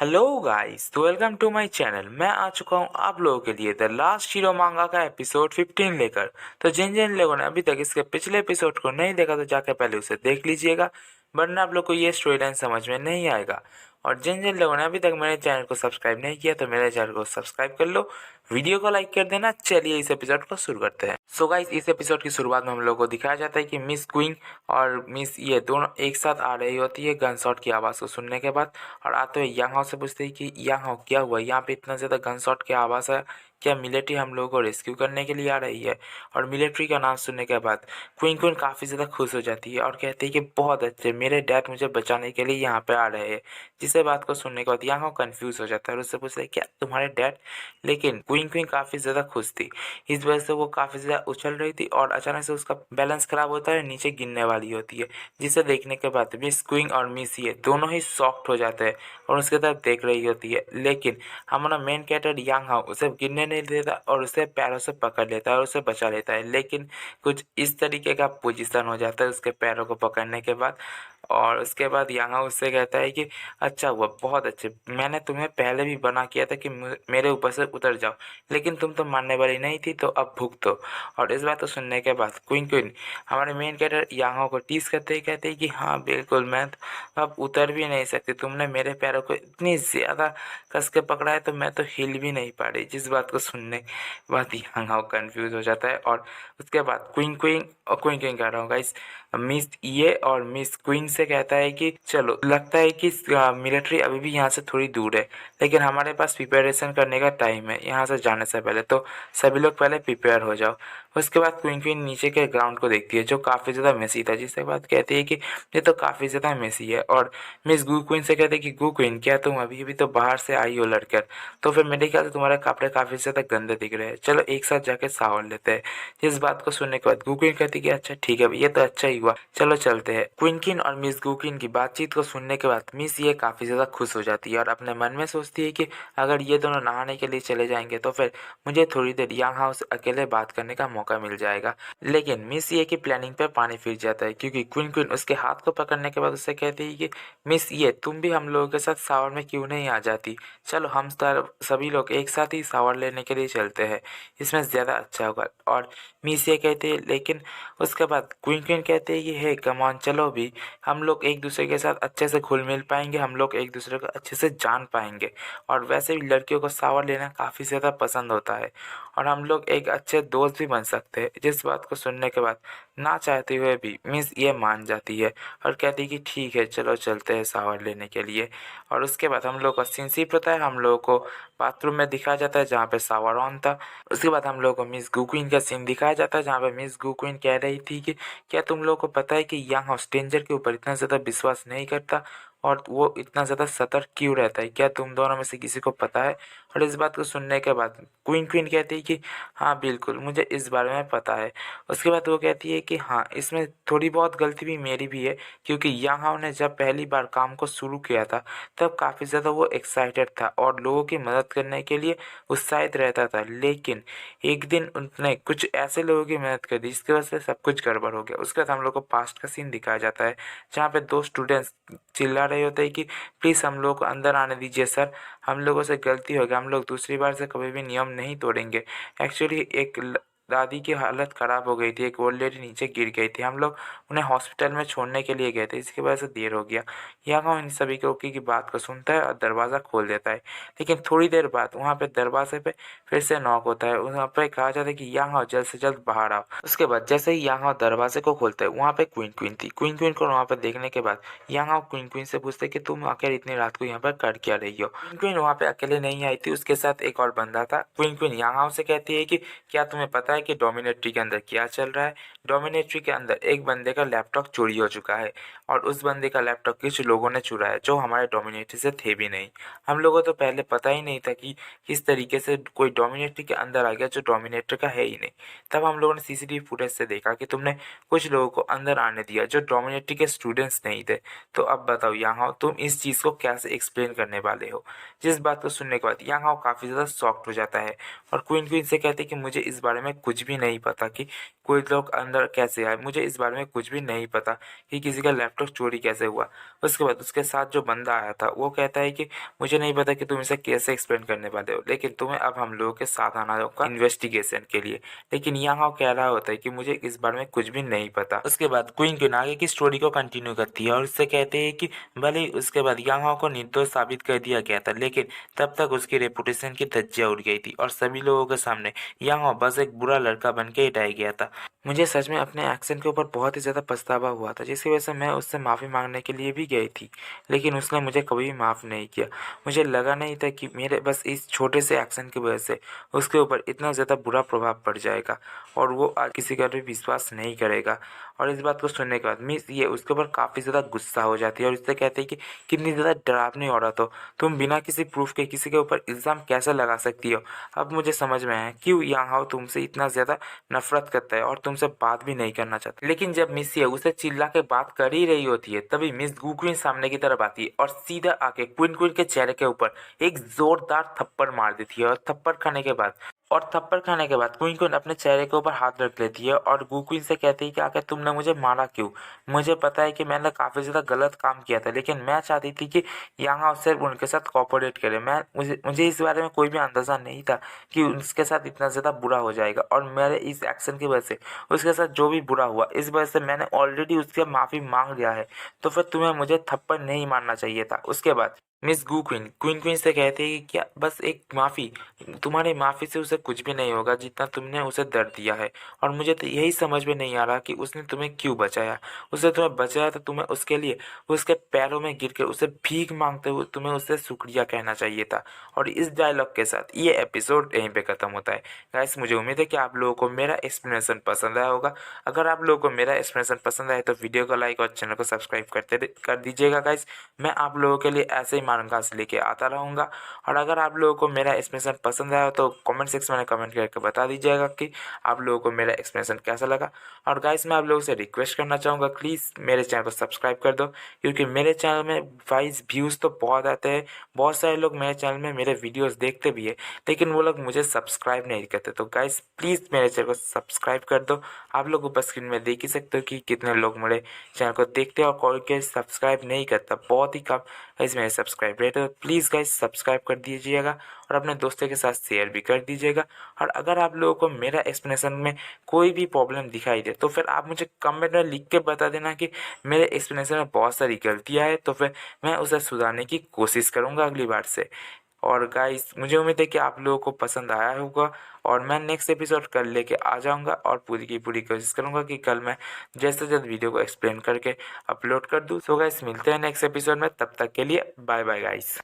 Hello guys, तो welcome to my channel. मैं आ चुका हूँ आप लोगों के लिए द लास्ट हीरो मांगा का एपिसोड 15 लेकर। तो जिन जिन लोगों ने अभी तक इसके पिछले एपिसोड को नहीं देखा तो जाकर पहले उसे देख लीजिएगा, वरना आप लोग को ये स्टोरी लाइन समझ में नहीं आएगा। और जिन जिन लोगों ने अभी तक मेरे चैनल को सब्सक्राइब नहीं किया तो मेरे चैनल को सब्सक्राइब कर लो, वीडियो को लाइक कर देना। चलिए इस एपिसोड को शुरू करते हैं। सो गाइस, इस एपिसोड की शुरुआत में हम लोग को दिखाया जाता है कि मिस क्वीन और मिस ये दोनों एक साथ आ रही होती है गन शॉट की आवाज़ को सुनने के बाद। और आते हुए यांग हाउ से पूछते हैं कि यांग हाउ क्या हुआ, यहाँ पे इतना ज़्यादा गन शॉट की आवाज़ है, क्या मिलिट्री हम लोगों को रेस्क्यू करने के लिए आ रही है। और मिलिट्री का नाम सुनने के बाद क्वीन क्वीन काफ़ी ज़्यादा खुश हो जाती है और कहती है कि बहुत अच्छे, मेरे डैड मुझे बचाने के लिए यहाँ पे आ रहे हैं। जिसे बात को सुनने के बाद यांग हाउ कन्फ्यूज हो जाता है और उससे पूछता है क्या तुम्हारे डैड। लेकिन क्वीन क्वीन काफ़ी ज़्यादा खुश थी, इस वजह से वो काफ़ी ज़्यादा उछल रही थी और अचानक से उसका बैलेंस ख़राब होता है, नीचे गिरने वाली होती है। जिसे देखने के बाद मिस क्वीन और मिस ये दोनों ही शॉक्ड हो जाते हैं और उसके तरफ देख रही होती है। लेकिन हमारा मेन कैरेक्टर यांग हाउ उसे गिरने नहीं देता और उसे पैरों से पकड़ लेता है और उसे बचा लेता है। लेकिन कुछ इस तरीके का पोजीशन हो जाता है उसके पैरों को पकड़ने के बाद। और उसके बाद यांग हाउ उससे कहता है कि अच्छा हुआ, बहुत अच्छे, मैंने तुम्हें पहले भी मना किया था कि मेरे ऊपर से उतर जाओ, लेकिन तुम तो मानने वाली नहीं थी, तो अब भुगतो। और इस बात को सुनने के बाद क्वीन क्वीन हमारे मेन कैरेक्टर यांग हाउ को टीज करते ही कहते हैं कि हाँ बिल्कुल, मैं तो अब उतर भी नहीं सकती, तुमने मेरे पैरों को इतनी ज़्यादा कस के पकड़ा है तो मैं तो हिल भी नहीं पा रही। जिस बात को सुनने के बाद यांग हाउ कन्फ्यूज हो जाता है और उसके बाद क्वीन क्वीन और क्वीन क्वीन कह रहा हूँ गाइस, मिस ये और मिस क्वीन से कहता है कि चलो, लगता है कि मिलिट्री अभी भी यहाँ से थोड़ी दूर है, लेकिन हमारे पास प्रिपरेशन करने का टाइम है यहाँ से जाने से पहले, तो सभी लोग पहले प्रिपेयर हो जाओ। उसके बाद क्वीन क्वीन नीचे के ग्राउंड को देखती है जो काफ़ी ज़्यादा मेसी था, जिसके बाद कहती है कि ये तो काफ़ी ज़्यादा मेसी है। और मिस गू क्वीन से कहते हैं कि गू क्वीन, क्या तुम अभी भी तो बाहर से आई हो लड़कर, तो फिर मेरे ख्याल से तुम्हारे कपड़े काफ़ी ज़्यादा गंदे दिख रहे हैं, चलो एक साथ जाके शावर लेते हैं। इस बात को सुनने के बाद गू क्वीन कहती है कि अच्छा ठीक है, ये तो अच्छा ही हुआ, चलो चलते हैं। क्वीन क्वीन और मिस गू क्वीन की बातचीत को सुनने के बाद मिस ये काफ़ी ज़्यादा खुश हो जाती है और अपने मन में सोचती है कि अगर ये दोनों नहाने के लिए चले जाएंगे तो फिर मुझे थोड़ी देर यांग हाउ से अकेले बात करने का मौका मिल जाएगा। लेकिन मिस ये की प्लानिंग पर पानी फिर जाता है, क्योंकि क्वीन क्वीन उसके हाथ को पकड़ने के बाद उससे कहती है कि मिस ये, तुम भी हम लोगों के साथ शावर में क्यों नहीं आ जाती, चलो हम सभी लोग एक साथ ही शावर लेने के लिए चलते हैं, इसमें ज़्यादा अच्छा होगा। और मिस ये कहते हैं, लेकिन उसके बाद क्वीन क्वीन कहते हैं कि हे कम ऑन, चलो भी, हम लोग एक दूसरे के साथ अच्छे से घुल मिल पाएंगे, हम लोग एक दूसरे को अच्छे से जान पाएंगे। और वैसे भी लड़कियों को शावर लेना काफ़ी ज़्यादा पसंद होता है और हम लोग एक अच्छे दोस्त भी बन सकते हैं। जिस बात को सुनने के बाद ना चाहते हुए भी मिस ये मान जाती है और कहती है कि ठीक है, चलो चलते हैं शावर लेने के लिए। और उसके बाद हम लोग का सीन शिफ्ट होता है, हम लोगों को बाथरूम में दिखाया जाता है जहाँ पे शावर ऑन था। उसके बाद हम लोगों को मिस गू क्वीन का सीन दिखाया जाता है जहाँ पे मिस गू क्वीन कह रही थी कि क्या तुम लोगों को पता है कि यांग स्ट्रेंजर के ऊपर इतना ज़्यादा विश्वास नहीं करता और वो इतना ज़्यादा सतर्क क्यों रहता है, क्या तुम दोनों में से किसी को पता है। और इस बात को सुनने के बाद क्वीन क्वीन कहती है कि हाँ बिल्कुल, मुझे इस बारे में पता है। उसके बाद वो कहती है कि हाँ, इसमें थोड़ी बहुत गलती भी मेरी भी है, क्योंकि यांग हाउ ने जब पहली बार काम को शुरू किया था तब काफ़ी ज़्यादा वो एक्साइटेड था और लोगों की मदद करने के लिए उत्साहित रहता था। लेकिन एक दिन उनने कुछ ऐसे लोगों की मदद कर दी जिसकी वजह से सब कुछ गड़बड़ हो गया। उसके बाद हम लोग को पास्ट का सीन दिखाया जाता है जहाँ पे दो स्टूडेंट्स चिल्ला रहे होते हैं कि प्लीज़ हम लोग को अंदर आने दीजिए सर, हम लोगों से गलती हो गई, हम लोग दूसरी बार से कभी भी नियम नहीं तोड़ेंगे। एक्चुअली एक दादी की हालत ख़राब हो गई थी, एक ओल्ड लेडी नीचे गिर गई थी, हम लोग उन्हें हॉस्पिटल में छोड़ने के लिए गए थे, इसकी वजह से देर हो गया। यहाँ इन सभी की बात को सुनता है और दरवाज़ा खोल देता है। लेकिन थोड़ी देर बाद वहाँ पे दरवाजे पे फिर से नॉक होता है, वहाँ पे कहा जाता है कि यहाँ जल्द से जल्द बाहर आओ। उसके बाद जैसे ही यहाँ दरवाजे को खोलते हैं वहाँ पे क्वीन क्वीन थी। क्वीन क्वीन को वहाँ पे देखने के बाद यहाँ क्वीन क्वीन से पूछते कि तुम आखिर इतनी रात को यहाँ पर कर क्या रही हो। क्वीन क्वीन वहाँ पे अकेले नहीं आई थी, उसके साथ एक और बंदा था। क्वीन क्वीन यहाँ से कहती है कि क्या तुम्हें पता है कि डोमिनेट्री के अंदर क्या चल रहा है। डोमिनेट्री के अंदर एक बंदे का लैपटॉप चोरी हो चुका है और उस बंदे का लैपटॉप कुछ लोगों ने चुराया जो हमारे डोमिनेट्री से थे भी नहीं। हम लोगों को तो पहले पता ही नहीं था कि किस तरीके से कोई डोमिनेट्री के अंदर आ गया जो डोमिनेटर का है ही नहीं। तब हम लोगों ने सीसीटीवी फुटेज से देखा कि तुमने कुछ लोगों को अंदर आने दिया जो डोमिनेट्री के स्टूडेंट्स नहीं थे। तो अब बताओ यहाँ तुम इस चीज़ को कैसे एक्सप्लेन करने वाले हो। जिस बात को सुनने के बाद यहाँ काफ़ी ज़्यादा शॉक्ड हो जाता है और क्वीन क्वीन से कहते हैं कि मुझे इस बारे में कुछ कुछ भी नहीं पता कि कोई लोग अंदर कैसे आए। मुझे इस बारे में कुछ भी नहीं पता कि किसी का लैपटॉप चोरी कैसे हुआ। उसके बाद उसके साथ जो बंदा आया था वो कहता है कि मुझे नहीं पता कि तुम इसे कैसे एक्सप्लेन करने वाले हो, लेकिन तुम्हें अब हम लोगों के साथ आना होगा इन्वेस्टिगेशन के लिए। लेकिन यहाँ कह रहा होता है कि मुझे इस बारे में कुछ भी नहीं पता। उसके बाद क्वीन क्वीन आगे की स्टोरी को कंटिन्यू करती है और उससे कहते हैं कि भले ही उसके बाद यांग को निर्दोष साबित कर दिया गया था, लेकिन तब तक उसकी रेपुटेशन की धज्जियां उड़ गई थी और सभी लोगों के सामने यांग बस एक बुरा लड़का बन के हटाया गया था। मुझे सच में अपने एक्शन के ऊपर बहुत ही ज़्यादा पछतावा हुआ था, जिसकी वजह से मैं उससे माफ़ी मांगने के लिए भी गई थी, लेकिन उसने मुझे कभी भी माफ़ नहीं किया। मुझे लगा नहीं था कि मेरे बस इस छोटे से एक्शन की वजह से उसके ऊपर इतना ज़्यादा बुरा प्रभाव पड़ जाएगा और वो किसी का भी विश्वास नहीं करेगा। और इस बात को सुनने के बाद मिस ये उसके ऊपर काफ़ी ज़्यादा गुस्सा हो जाती है और उससे कहते हैं कि कितनी ज़्यादा डरावनी औरत हो तुम, बिना किसी प्रूफ के किसी के ऊपर इल्ज़ाम कैसे लगा सकती हो। अब मुझे समझ में आया क्यों यहाँ तुमसे इतना ज़्यादा नफरत करता है और तुमसे बात भी नहीं करना चाहता। लेकिन जब मिस ये उसे चिल्ला के बात कर ही रही होती है तभी मिस गुक्विन सामने की तरफ आती है और सीधा आके क्विन क्विन के चेहरे के ऊपर एक जोरदार थप्पड़ मार देती है। और थप्पड़ खाने के बाद क्वीन क्वीन अपने चेहरे के ऊपर हाथ रख लेती है और गुक्विन से कहती है कि आखिर तुमने मुझे मारा क्यों। मुझे पता है कि मैंने काफ़ी ज़्यादा गलत काम किया था, लेकिन मैं चाहती थी कि यहाँ सिर्फ उनके साथ कोऑपरेट करे। मुझे इस बारे में कोई भी अंदाज़ा नहीं था कि उसके साथ इतना ज़्यादा बुरा हो जाएगा और मेरे इस एक्शन की वजह से उसके साथ जो भी बुरा हुआ इस वजह से मैंने ऑलरेडी उससे माफ़ी मांग लिया है, तो फिर तुम्हें मुझे थप्पड़ नहीं मारना चाहिए था। उसके बाद मिस गू क्वीन क्वीन क्वीन से कहते हैं कि क्या बस एक माफ़ी, तुम्हारी माफ़ी से उसे कुछ भी नहीं होगा जितना तुमने उसे दर्द दिया है। और मुझे तो यही समझ में नहीं आ रहा कि उसने तुम्हें क्यों बचाया। उसने तुम्हें बचाया तो तुम्हें उसके लिए उसके पैरों में गिर कर उसे भीख मांगते हुए तुम्हें उससे शुक्रिया कहना चाहिए था। और इस डायलॉग के साथ ये एपिसोड यहीं पे ख़त्म होता है। गाइस मुझे उम्मीद है कि आप लोगों को मेरा एक्सप्लेनेशन पसंद आया होगा। अगर आप लोगों को मेरा एक्सप्लेनेशन पसंद आए तो वीडियो को लाइक और चैनल को सब्सक्राइब कर दीजिएगा गाइस। मैं आप लोगों के लिए ऐसे ही मांगास लेके आता रहूँगा। और अगर आप लोगों को मेरा एक्सप्लेनेशन पसंद आया तो कमेंट सेक्शन में कमेंट करके बता दीजिएगा कि आप लोगों को मेरा एक्सप्लेनेशन कैसा लगा। और गाइस मैं आप लोगों से रिक्वेस्ट करना चाहूँगा, प्लीज़ मेरे चैनल को सब्सक्राइब कर दो, क्योंकि मेरे चैनल में वाइज व्यूज़ तो बहुत आते हैं। बहुत सारे लोग मेरे चैनल में मेरे वीडियोज़ देखते भी है, लेकिन वो लोग मुझे सब्सक्राइब नहीं करते। तो गाइस प्लीज़ मेरे चैनल को सब्सक्राइब कर दो। आप लोग ऊपर स्क्रीन में देख ही सकते हो कि कितने लोग मेरे चैनल को देखते हैं और कोई कोई सब्सक्राइब नहीं करता, बहुत ही कम गाइस मेरे सब्सक्राइब रेट है। तो प्लीज़ गाइस सब्सक्राइब कर दीजिएगा और अपने दोस्तों के साथ शेयर भी कर दीजिएगा। और अगर आप लोगों को मेरा एक्सप्लेनेशन में कोई भी प्रॉब्लम दिखाई दे तो फिर आप मुझे कमेंट में लिख के बता देना कि मेरे एक्सप्लेनेशन में बहुत सारी गलतियाँ हैं, तो फिर मैं उसे सुधारने की कोशिश करूँगा अगली बार से। और गाइस मुझे उम्मीद है कि आप लोगों को पसंद आया होगा और मैं नेक्स्ट एपिसोड कल लेके आ जाऊंगा और पूरी की पूरी कोशिश करूंगा कि कल मैं जल्द से जल्द वीडियो को एक्सप्लेन करके अपलोड कर दूं। सो गाइस मिलते हैं नेक्स्ट एपिसोड में, तब तक के लिए बाय बाय गाइस।